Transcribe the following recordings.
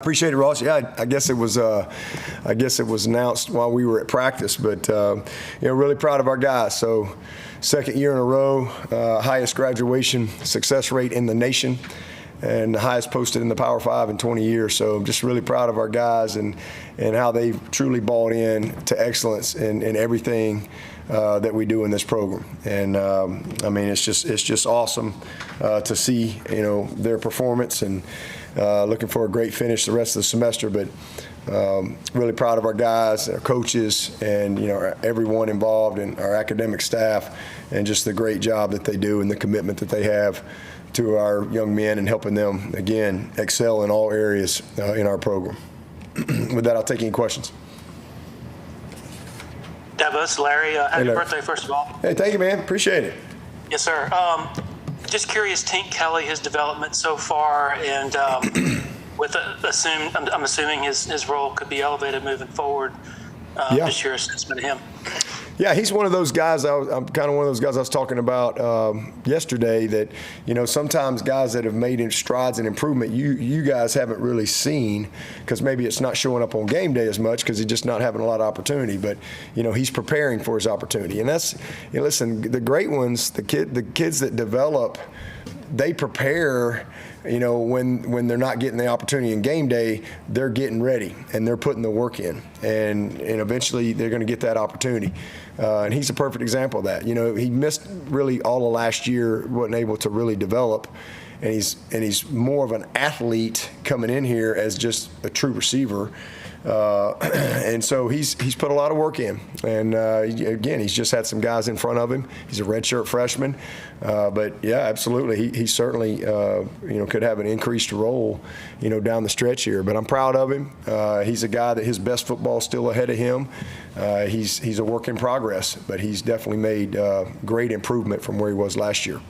Appreciate it, Ross. Yeah, I guess it was announced while we were at practice, but really proud of our guys. So, second year in a row, highest graduation success rate in the nation, and the highest posted in the Power 5 in 20 years. So, I'm just really proud of our guys and how they've truly bought in to excellence in everything that we do in this program. And it's just awesome to see their performance, and looking for a great finish the rest of the semester. But really proud of our guys, our coaches, and everyone involved, and our academic staff, and just the great job that they do and the commitment that they have to our young men and helping them again excel in all areas in our program. With that, I'll take any questions. Dabo, it's Larry. Happy birthday, first of all. Hey, thank you, man. Appreciate it. Yes, sir. Just curious, Tink Kelly, his development so far, and I'm assuming his role could be elevated moving forward. Just your assessment of him. Yeah, he's one of those guys. I'm kind of one of those guys I was talking about yesterday that, sometimes guys that have made strides and improvement, you guys haven't really seen, because maybe it's not showing up on game day as much because he's just not having a lot of opportunity. But, he's preparing for his opportunity. And that's, listen, the great ones, the kids that develop, they prepare. When they're not getting the opportunity in game day, they're getting ready and they're putting the work in, and eventually they're going to get that opportunity. And he's a perfect example of that. He missed really all of last year, wasn't able to really develop, and he's more of an athlete coming in here as just a true receiver. And so he's put a lot of work in, and again, he's just had some guys in front of him. He's a redshirt freshman, but yeah, absolutely, he certainly could have an increased role down the stretch here. But I'm proud of him. He's a guy that his best football is still ahead of him. He's a work in progress, but he's definitely made great improvement from where he was last year.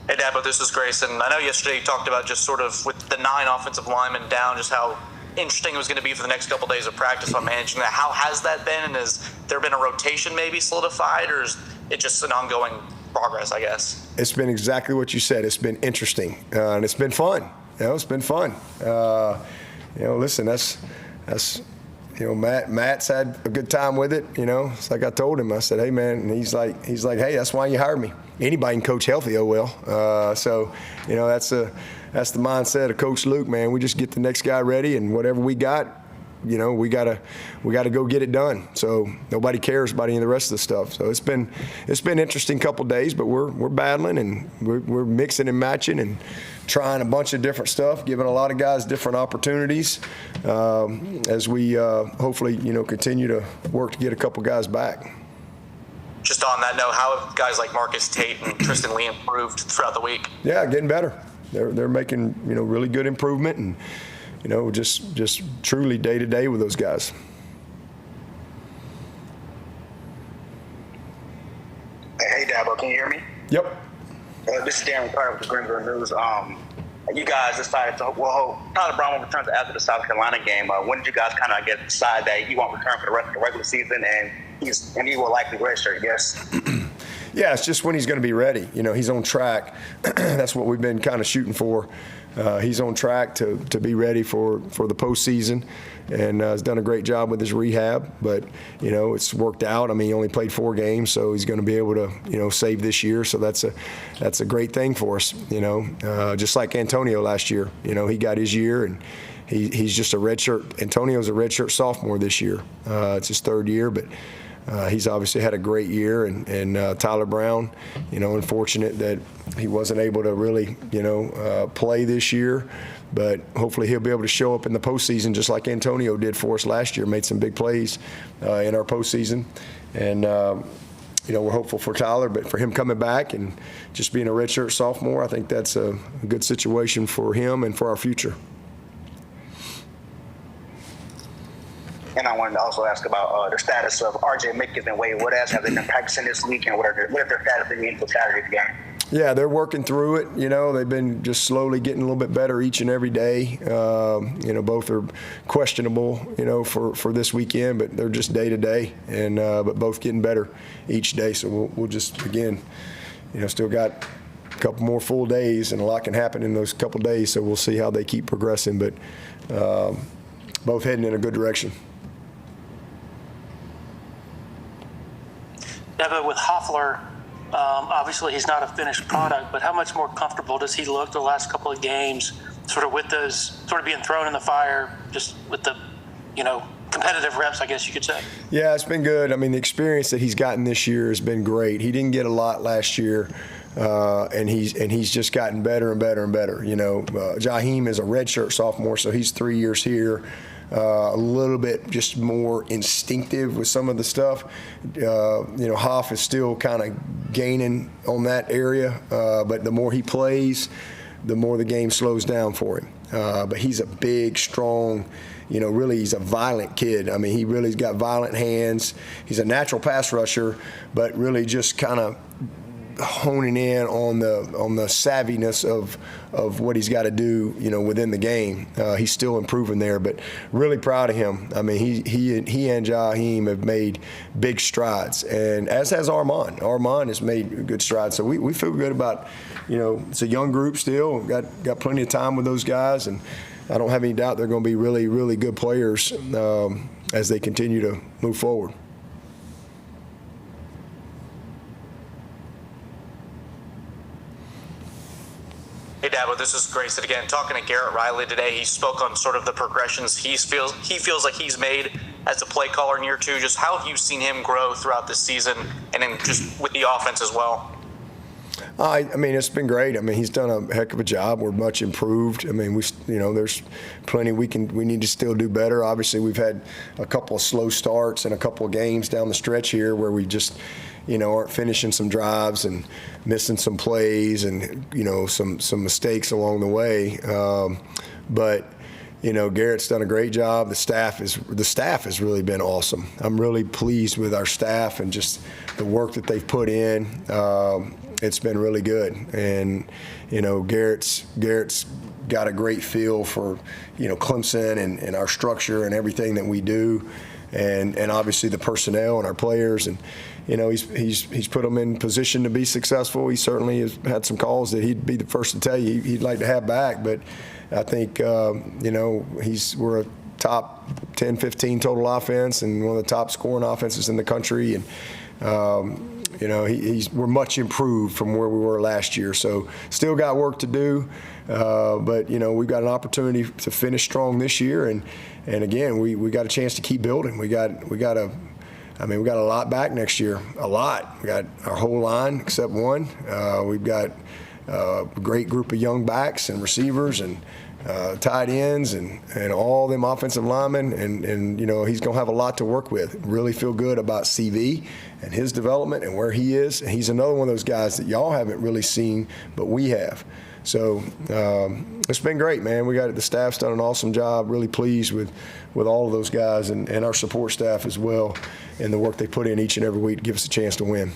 Hey, Dabo, this is Grayson. I know yesterday you talked about just sort of with the 9 offensive linemen down, just how interesting it was going to be for the next couple of days of practice on managing that. How has that been, and has there been a rotation maybe solidified, or is it just an ongoing progress, I guess? It's been exactly what you said. It's been interesting, and it's been fun. It's been fun. Listen, that's Matt's had a good time with it. It's like I told him. I said, "Hey, man," and he's like, "Hey, that's why you hired me. Anybody can coach healthy, oh well." So, that's the mindset of Coach Luke, man. We just get the next guy ready, and whatever we got, we gotta go get it done. So nobody cares about any of the rest of the stuff. So it's been interesting couple days, but we're battling, and we're mixing and matching and trying a bunch of different stuff, giving a lot of guys different opportunities as we hopefully continue to work to get a couple guys back. Just on that note, how have guys like Marcus Tate and Tristan Lee improved throughout the week? Yeah, getting better. They're making really good improvement, and just truly day to day with those guys. Hey, Dabo, can you hear me? Yep. This is Darren Carter with the Greenville News. You guys decided to Tyler Brown returns after the South Carolina game. When did you guys kind of decide that you won't return for the rest of the regular season, and he will likely redshirt? Yes. Yeah, it's just when he's going to be ready. He's on track. That's what we've been kind of shooting for. He's on track to be ready for the postseason, and has done a great job with his rehab. But it's worked out. I mean, he only played 4 games, so he's going to be able to save this year. So that's a great thing for us. Just like Antonio last year. He got his year, and he's just a redshirt. Antonio's a redshirt sophomore this year. It's his 3rd year, but. He's obviously had a great year, and Tyler Brown, unfortunate that he wasn't able to really, play this year, but hopefully he'll be able to show up in the postseason just like Antonio did for us last year, made some big plays in our postseason, and we're hopeful for Tyler, but for him coming back and just being a redshirt sophomore, I think that's a good situation for him and for our future. And I wanted to also ask about the status of R.J. Mickens and Wade Woodaz. Have they been practicing this week, and what are their status being until Saturday's game? Yeah, they're working through it. They've been just slowly getting a little bit better each and every day. Both are questionable, for this weekend, but they're just day to day, and but both getting better each day. So we'll just again, still got couple more full days, and a lot can happen in those couple days. So we'll see how they keep progressing, but both heading in a good direction. Dabo, with Hoffler, obviously he's not a finished product, but how much more comfortable does he look the last couple of games, sort of with those sort of being thrown in the fire, just with the, competitive reps, I guess you could say? Yeah, it's been good. I mean, the experience that he's gotten this year has been great. He didn't get a lot last year, and he's just gotten better and better and better. Jahim is a redshirt sophomore, so he's 3 years here. A little bit just more instinctive with some of the stuff. Hoff is still kind of gaining on that area, but the more he plays, the more the game slows down for him. But he's a big, strong, really he's a violent kid. I mean, he really's got violent hands. He's a natural pass rusher, but really just kind of honing in on the savviness of what he's got to do, within the game. He's still improving there, but really proud of him. I mean, he and Jahim have made big strides, and as has Arman. Arman has made good strides. So we feel good about, it's a young group still. Got plenty of time with those guys, and I don't have any doubt they're going to be really, really good players as they continue to move forward. Hey, Dabo, this is Grayson again. Talking to Garrett Riley today, he spoke on sort of the progressions he feels like he's made as a play caller in year two. Just how have you seen him grow throughout this season, and then just with the offense as well? I mean, it's been great. I mean, he's done a heck of a job. We're much improved. I mean, there's plenty we need to still do better. Obviously, we've had a couple of slow starts and a couple of games down the stretch here where we just, aren't finishing some drives and missing some plays and, some mistakes along the way. But Garrett's done a great job. The staff has really been awesome. I'm really pleased with our staff and just the work that they've put in. It's been really good, and Garrett's got a great feel for Clemson and our structure and everything that we do, and obviously the personnel and our players, and he's put them in position to be successful. He certainly has had some calls that he'd be the first to tell you he'd like to have back, but I think we're a top 10, 15 total offense and one of the top scoring offenses in the country, and we're much improved from where we were last year. So still got work to do, but we've got an opportunity to finish strong this year, and again we got a chance to keep building. We got a lot back next year, a lot. We got our whole line except one. We've got a great group of young backs and receivers and tight ends and all them offensive linemen, and he's going to have a lot to work with. Really feel good about CV and his development and where he is. And he's another one of those guys that y'all haven't really seen, but we have. So it's been great, man. The staff's done an awesome job. Really pleased with all of those guys and our support staff as well, and the work they put in each and every week to give us a chance to win.